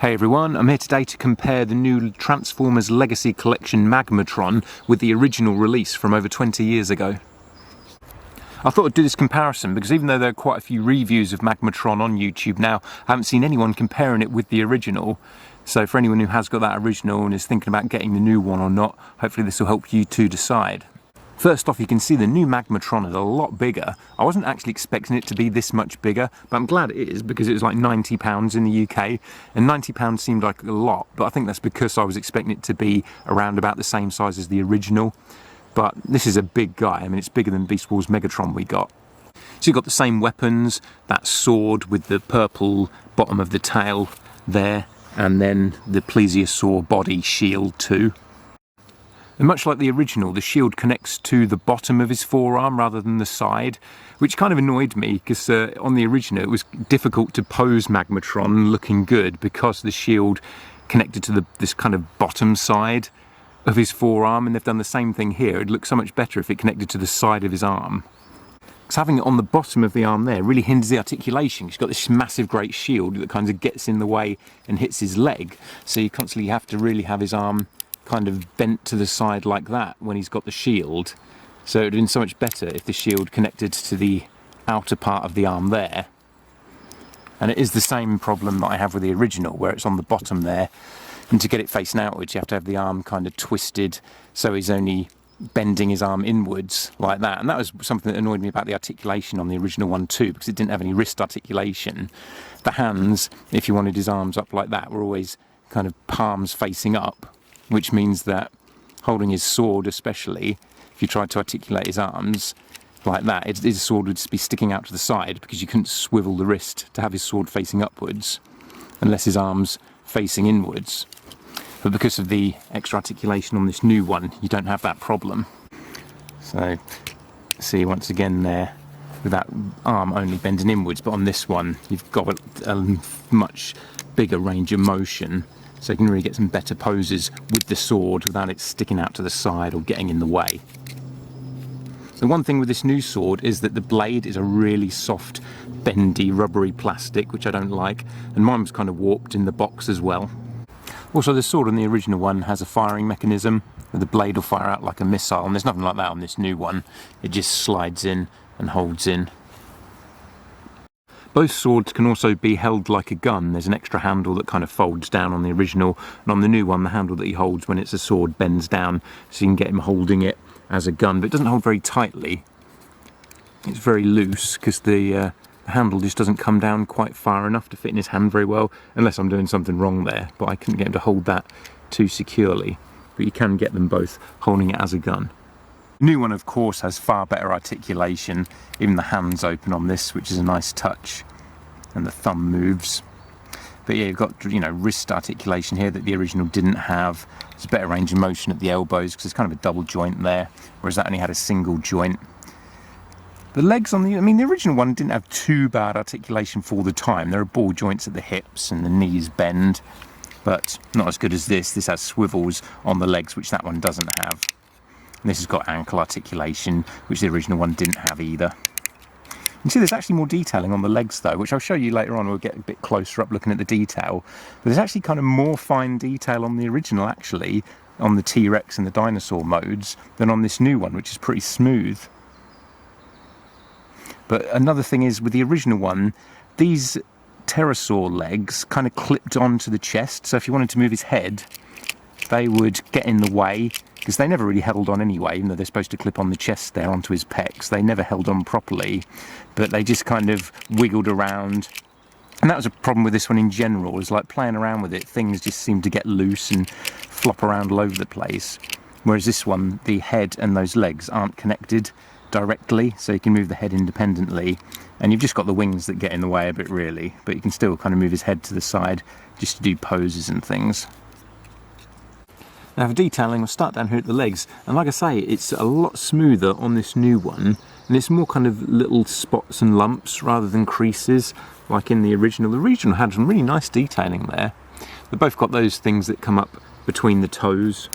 Hey everyone, I'm here today to compare the new Transformers Legacy Collection Magmatron with the original release from over 20 years ago. I thought I'd do this comparison because even though there are quite a few reviews of Magmatron on YouTube now, I haven't seen anyone comparing it with the original. So for anyone who has got that original and is thinking about getting the new one or not, hopefully this will help you to decide. First off, you can see the new Magmatron is a lot bigger. I wasn't actually expecting it to be this much bigger, but I'm glad it is because it was like £90 in the UK, and £90 seemed like a lot, but I think that's because I was expecting it to be around about the same size as the original. But this is a big guy. I mean, it's bigger than Beast Wars Megatron we got. So you've got the same weapons, that sword with the purple bottom of the tail there, and then the plesiosaur body shield too. And much like the original, the shield connects to the bottom of his forearm rather than the side, which kind of annoyed me because on the original it was difficult to pose Magmatron looking good because the shield connected to this kind of bottom side of his forearm, and they've done the same thing here. It'd look so much better if it connected to the side of his arm. Because having it on the bottom of the arm there really hinders the articulation. He's got this massive great shield that kind of gets in the way and hits his leg, so you constantly have to really have his arm kind of bent to the side like that when he's got the shield. So it would have been so much better if the shield connected to the outer part of the arm there. And it is the same problem that I have with the original, where it's on the bottom there, and to get it facing outwards you have to have the arm kind of twisted so he's only bending his arm inwards like that. And that was something that annoyed me about the articulation on the original one too, because it didn't have any wrist articulation. The hands, if you wanted his arms up like that, were always kind of palms facing up, which means that holding his sword especially, if you tried to articulate his arms like that, his sword would just be sticking out to the side because you couldn't swivel the wrist to have his sword facing upwards unless his arm's facing inwards. But because of the extra articulation on this new one, you don't have that problem. So see once again there with that arm only bending inwards, but on this one you've got a much bigger range of motion, so you can really get some better poses with the sword without it sticking out to the side or getting in the way. The one thing with this new sword is that the blade is a really soft, bendy, rubbery plastic, which I don't like, and mine was kind of warped in the box as well. Also, the sword on the original one has a firing mechanism, where the blade will fire out like a missile, and there's nothing like that on this new one. It just slides in and holds in. Both swords can also be held like a gun. There's an extra handle that kind of folds down on the original, and on the new one the handle that he holds when it's a sword bends down, so you can get him holding it as a gun, but it doesn't hold very tightly. It's very loose because the handle just doesn't come down quite far enough to fit in his hand very well, unless I'm doing something wrong there, but I couldn't get him to hold that too securely. But you can get them both holding it as a gun. The new one of course has far better articulation, even the hand's open on this, which is a nice touch, and the thumb moves. But yeah, you've got, you know, wrist articulation here that the original didn't have. There's a better range of motion at the elbows because there's kind of a double joint there, whereas that only had a single joint. The legs on the original one didn't have too bad articulation for the time. There are ball joints at the hips and the knees bend, but not as good as this. This has swivels on the legs, which that one doesn't have. And this has got ankle articulation, which the original one didn't have either. You can see there's actually more detailing on the legs though, which I'll show you later on. We'll get a bit closer up looking at the detail. But there's actually kind of more fine detail on the original actually, on the T-Rex and the dinosaur modes, than on this new one, which is pretty smooth. But another thing is, with the original one, these pterosaur legs kind of clipped onto the chest, so if you wanted to move his head, they would get in the way, because they never really held on anyway, even though they're supposed to clip on the chest there onto his pecs. They never held on properly, but they just kind of wiggled around. And that was a problem with this one in general. It was like playing around with it, things just seemed to get loose and flop around all over the place. Whereas this one, the head and those legs aren't connected directly, so you can move the head independently, and you've just got the wings that get in the way a bit really, but you can still kind of move his head to the side just to do poses and things. Now for detailing, we'll start down here at the legs, and like I say, it's a lot smoother on this new one, and it's more kind of little spots and lumps rather than creases like in the original. The original had some really nice detailing there. They've both got those things that come up between the toes.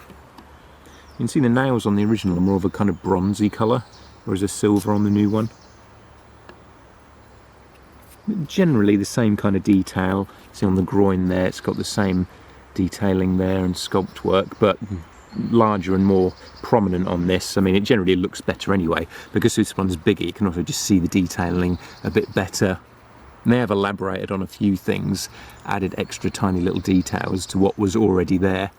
You can see the nails on the original are more of a kind of bronzy colour, whereas a silver on the new one. Generally the same kind of detail. See on the groin there, it's got the same detailing there and sculpt work, but larger and more prominent on this. I mean, it generally looks better anyway. Because this one's bigger, you can also just see the detailing a bit better. And they have elaborated on a few things, added extra tiny little details to what was already there.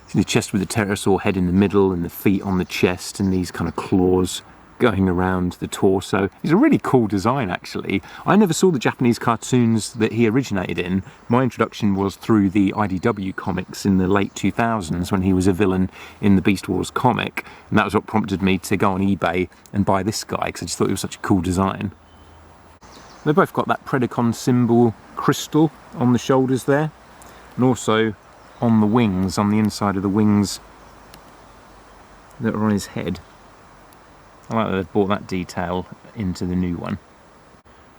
See the chest with the pterosaur head in the middle and the feet on the chest and these kind of claws going around the torso. It's a really cool design, actually. I never saw the Japanese cartoons that he originated in. My introduction was through the IDW comics in the late 2000s when he was a villain in the Beast Wars comic, and that was what prompted me to go on eBay and buy this guy, because I just thought it was such a cool design. They've both got that Predacon symbol crystal on the shoulders there, and also on the wings, on the inside of the wings that are on his head. I like that they've brought that detail into the new one.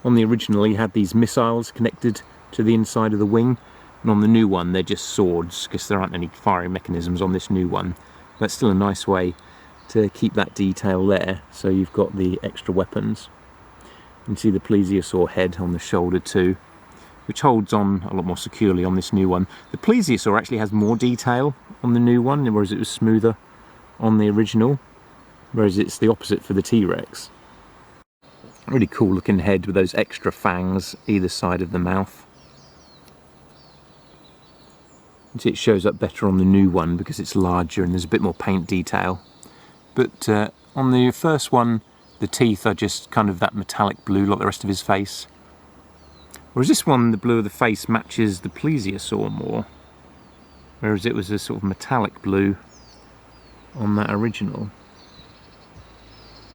On the original he had these missiles connected to the inside of the wing, and on the new one they're just swords, because there aren't any firing mechanisms on this new one. That's still a nice way to keep that detail there, so you've got the extra weapons. You can see the plesiosaur head on the shoulder too, which holds on a lot more securely on this new one. The plesiosaur actually has more detail on the new one, whereas it was smoother on the original. Whereas it's the opposite for the T-Rex. Really cool looking head with those extra fangs either side of the mouth. You see it shows up better on the new one because it's larger and there's a bit more paint detail. But on the first one, the teeth are just kind of that metallic blue like the rest of his face. Whereas this one, the blue of the face matches the plesiosaur more. Whereas it was a sort of metallic blue on that original.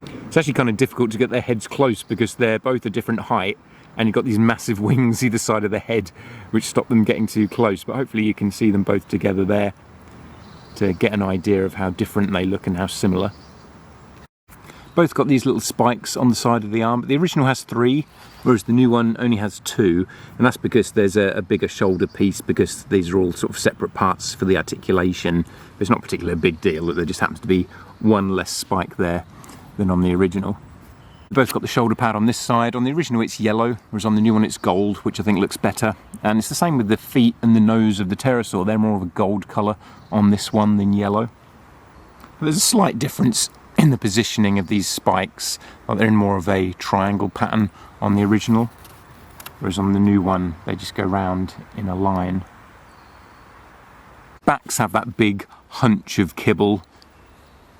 It's actually kind of difficult to get their heads close because they're both a different height and you've got these massive wings either side of the head which stop them getting too close, but hopefully you can see them both together there to get an idea of how different they look and how similar. Both got these little spikes on the side of the arm, but the original has 3, whereas the new one only has 2, and that's because there's a bigger shoulder piece, because these are all sort of separate parts for the articulation. It's not particularly a big deal that there just happens to be one less spike there than on the original. Both got the shoulder pad on this side. On the original it's yellow, whereas on the new one it's gold, which I think looks better. And it's the same with the feet and the nose of the pterosaur. They're more of a gold colour on this one than yellow. But there's a slight difference in the positioning of these spikes. Like they're in more of a triangle pattern on the original, whereas on the new one they just go round in a line. Backs have that big hunch of kibble,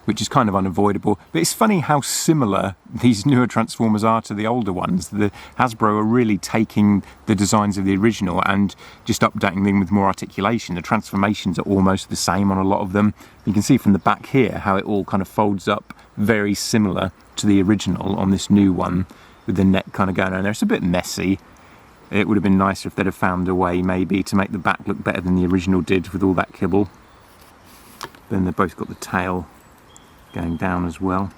which is kind of unavoidable. But it's funny how similar these newer Transformers are to the older ones. The Hasbro are really taking the designs of the original and just updating them with more articulation. The transformations are almost the same on a lot of them. You can see from the back here how it all kind of folds up very similar to the original on this new one, with the neck kind of going around there. It's a bit messy. It would have been nicer if they'd have found a way maybe to make the back look better than the original did with all that kibble. Then they've both got the tail going down as well.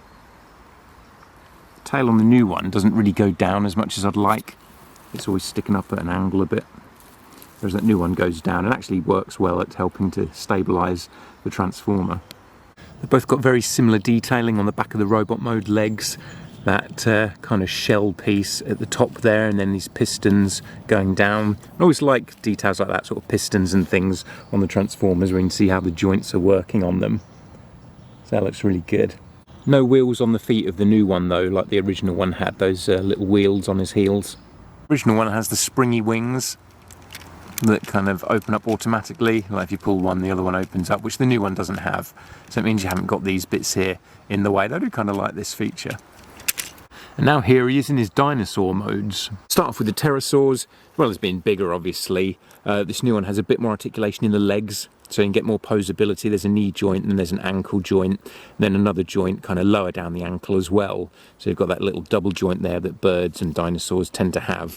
The tail on the new one doesn't really go down as much as I'd like. It's always sticking up at an angle a bit. Whereas that new one goes down and actually works well at helping to stabilise the Transformer. They've both got very similar detailing on the back of the robot mode legs. That kind of shell piece at the top there, and then these pistons going down. I always like details like that, sort of pistons and things on the Transformers where you can see how the joints are working on them. That looks really good. No wheels on the feet of the new one though, like the original one had, those little wheels on his heels. The original one has the springy wings that kind of open up automatically. Like if you pull one, the other one opens up, which the new one doesn't have. So it means you haven't got these bits here in the way. I do kind of like this feature. And now here he is in his dinosaur modes. Start off with the pterosaurs, as well as being bigger obviously. This new one has a bit more articulation in the legs, so you can get more posability. There's a knee joint and there's an ankle joint, then another joint kind of lower down the ankle as well. So you've got that little double joint there that birds and dinosaurs tend to have.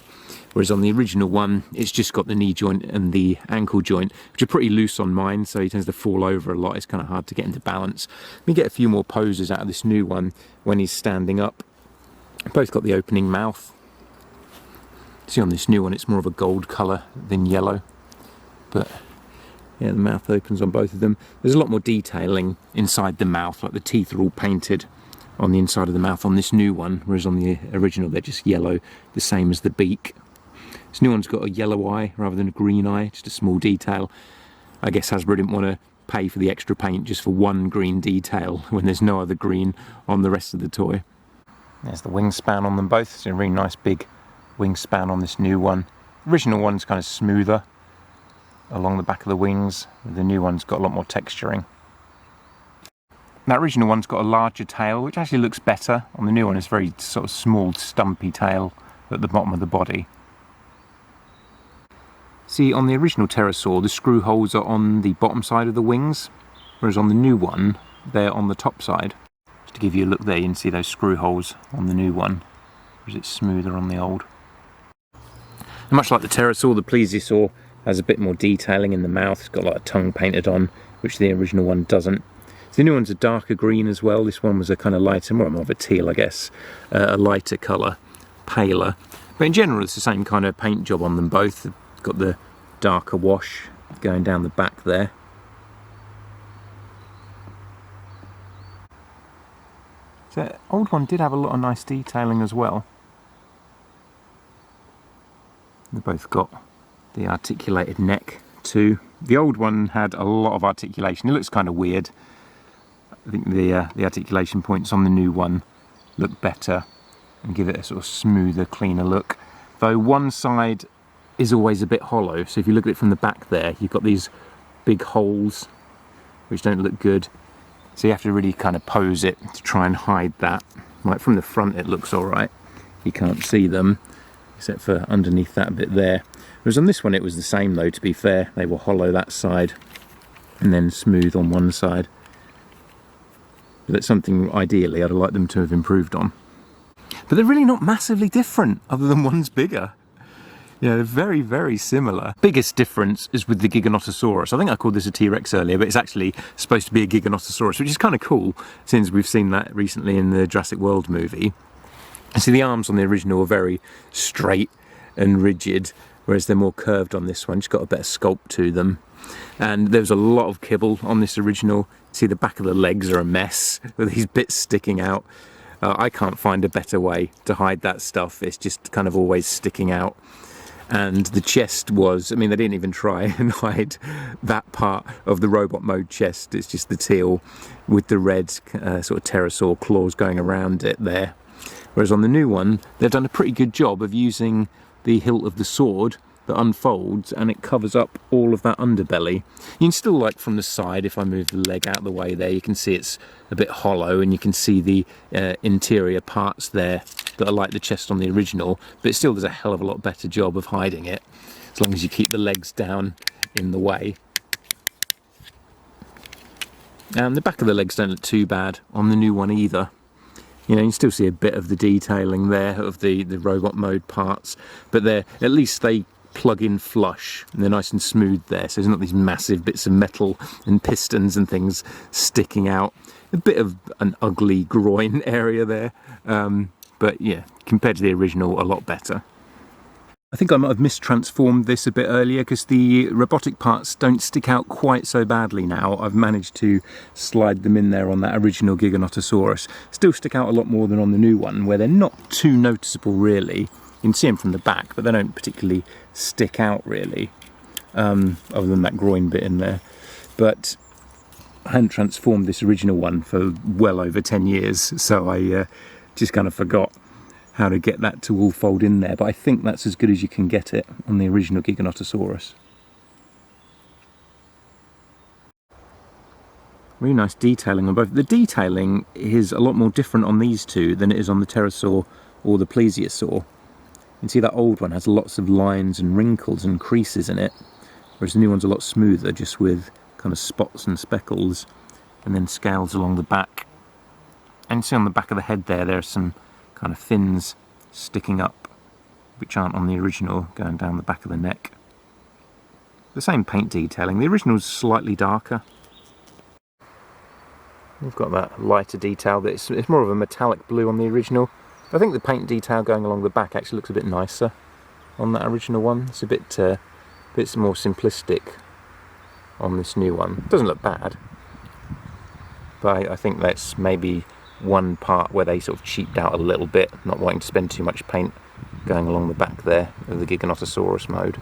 Whereas on the original one, it's just got the knee joint and the ankle joint, which are pretty loose on mine, so he tends to fall over a lot. It's kind of hard to get into balance. We get a few more poses out of this new one when he's standing up. Both got the opening mouth. See on this new one it's more of a gold colour than yellow, but yeah, the mouth opens on both of them. There's a lot more detailing inside the mouth, like the teeth are all painted on the inside of the mouth on this new one, whereas on the original they're just yellow, the same as the beak. This new one's got a yellow eye rather than a green eye, just a small detail. I guess Hasbro didn't want to pay for the extra paint just for one green detail when there's no other green on the rest of the toy. There's the wingspan on them both. It's a really nice big wingspan on this new one. The original one's kind of smoother along the back of the wings. The new one's got a lot more texturing. That original one's got a larger tail, which actually looks better. On the new one, it's very sort of small, stumpy tail at the bottom of the body. See, on the original pterosaur, the screw holes are on the bottom side of the wings, whereas on the new one, they're on the top side. Just to give you a look there, you can see those screw holes on the new one, whereas it's smoother on the old. And much like the pterosaur, the plesiosaur has a bit more detailing in the mouth. It's got like a tongue painted on, which the original one doesn't. The new one's a darker green as well. This one was a kind of lighter, more of a teal, I guess, a lighter colour, paler. But in general, it's the same kind of paint job on them both. They've got the darker wash going down the back there. So the old one did have a lot of nice detailing as well. They've both got the articulated neck too. The old one had a lot of articulation. It looks kind of weird. I think the articulation points on the new one look better and give it a sort of smoother, cleaner look. Though one side is always a bit hollow, so if you look at it from the back there, you've got these big holes which don't look good. So you have to really kind of pose it to try and hide that. Like from the front it looks alright. You can't see them, except for underneath that bit there. Whereas on this one it was the same though, to be fair. They were hollow that side and then smooth on one side. That's something ideally I'd like them to have improved on. But they're really not massively different, other than one's bigger. Yeah, they're very, very similar. Biggest difference is with the Giganotosaurus. I think I called this a T-Rex earlier, but it's actually supposed to be a Giganotosaurus, which is kind of cool, since we've seen that recently in the Jurassic World movie. And see, the arms on the original are very straight and rigid, whereas they're more curved on this one. Just got a better sculpt to them. And there's a lot of kibble on this original. See, the back of the legs are a mess with these bits sticking out. I can't find a better way to hide that stuff. It's just kind of always sticking out. And the chest was, I mean, they didn't even try and hide that part of the robot mode chest. It's just the teal with the red sort of pterosaur claws going around it there. Whereas on the new one, they've done a pretty good job of using the hilt of the sword that unfolds and it covers up all of that underbelly. You can still, like from the side, if I move the leg out of the way there, you can see it's a bit hollow and you can see the interior parts there that are like the chest on the original, but it still does a hell of a lot better job of hiding it, as long as you keep the legs down in the way. And the back of the legs don't look too bad on the new one either. You know, you can still see a bit of the detailing there of the robot mode parts, but they're, at least they plug in flush and they're nice and smooth there, so there's not these massive bits of metal and pistons and things sticking out. A bit of an ugly groin area there, but yeah, compared to the original, a lot better. I think I might have mistransformed this a bit earlier because the robotic parts don't stick out quite so badly now. I've managed to slide them in there on that original Giganotosaurus. Still stick out a lot more than on the new one, where they're not too noticeable really. You can see them from the back, but they don't particularly stick out really, other than that groin bit in there. But I hadn't transformed this original one for well over 10 years, so I just kind of forgot how to get that to all fold in there, but I think that's as good as you can get it on the original Giganotosaurus. Really nice detailing on both. The detailing is a lot more different on these two than it is on the pterosaur or the plesiosaur. You can see that old one has lots of lines and wrinkles and creases in it, whereas the new one's a lot smoother, just with kind of spots and speckles and then scales along the back. And you see on the back of the head there are some kind of fins sticking up, which aren't on the original, going down the back of the neck. The same paint detailing. The original's slightly darker. We've got that lighter detail, that it's more of a metallic blue on the original. I think the paint detail going along the back actually looks a bit nicer on that original one. It's a bit more simplistic on this new one. It doesn't look bad, but I think that's maybe one part where they sort of cheaped out a little bit, not wanting to spend too much paint going along the back there of the Giganotosaurus mode.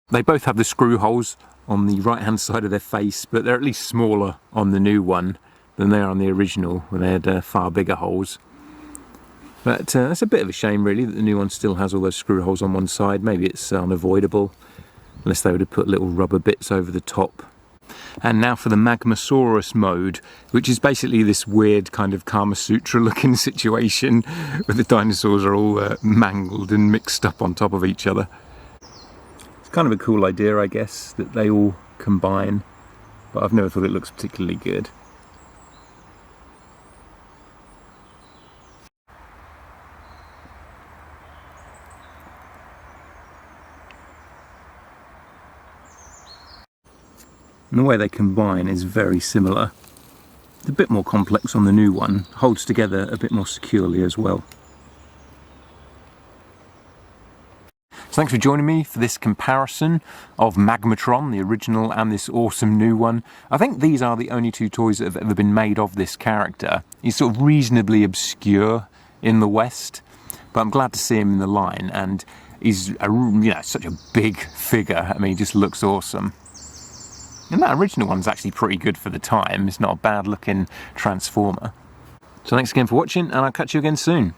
They both have the screw holes on the right hand side of their face, but they're at least smaller on the new one than they are on the original, where they had far bigger holes. But it's a bit of a shame really that the new one still has all those screw holes on one side. Maybe it's unavoidable, unless they would have put little rubber bits over the top. And now for the Magmasaurus mode, which is basically this weird kind of Kama Sutra looking situation where the dinosaurs are all mangled and mixed up on top of each other. It's kind of a cool idea, I guess, that they all combine, but I've never thought it looks particularly good. And the way they combine is very similar. It's a bit more complex on the new one, holds together a bit more securely as well. So thanks for joining me for this comparison of Magmatron, the original, and this awesome new one. I think these are the only two toys that have ever been made of this character. He's sort of reasonably obscure in the West, but I'm glad to see him in the line, and he's such a big figure. I mean, he just looks awesome. And that original one's actually pretty good for the time. It's not a bad looking Transformer. So thanks again for watching, and I'll catch you again soon.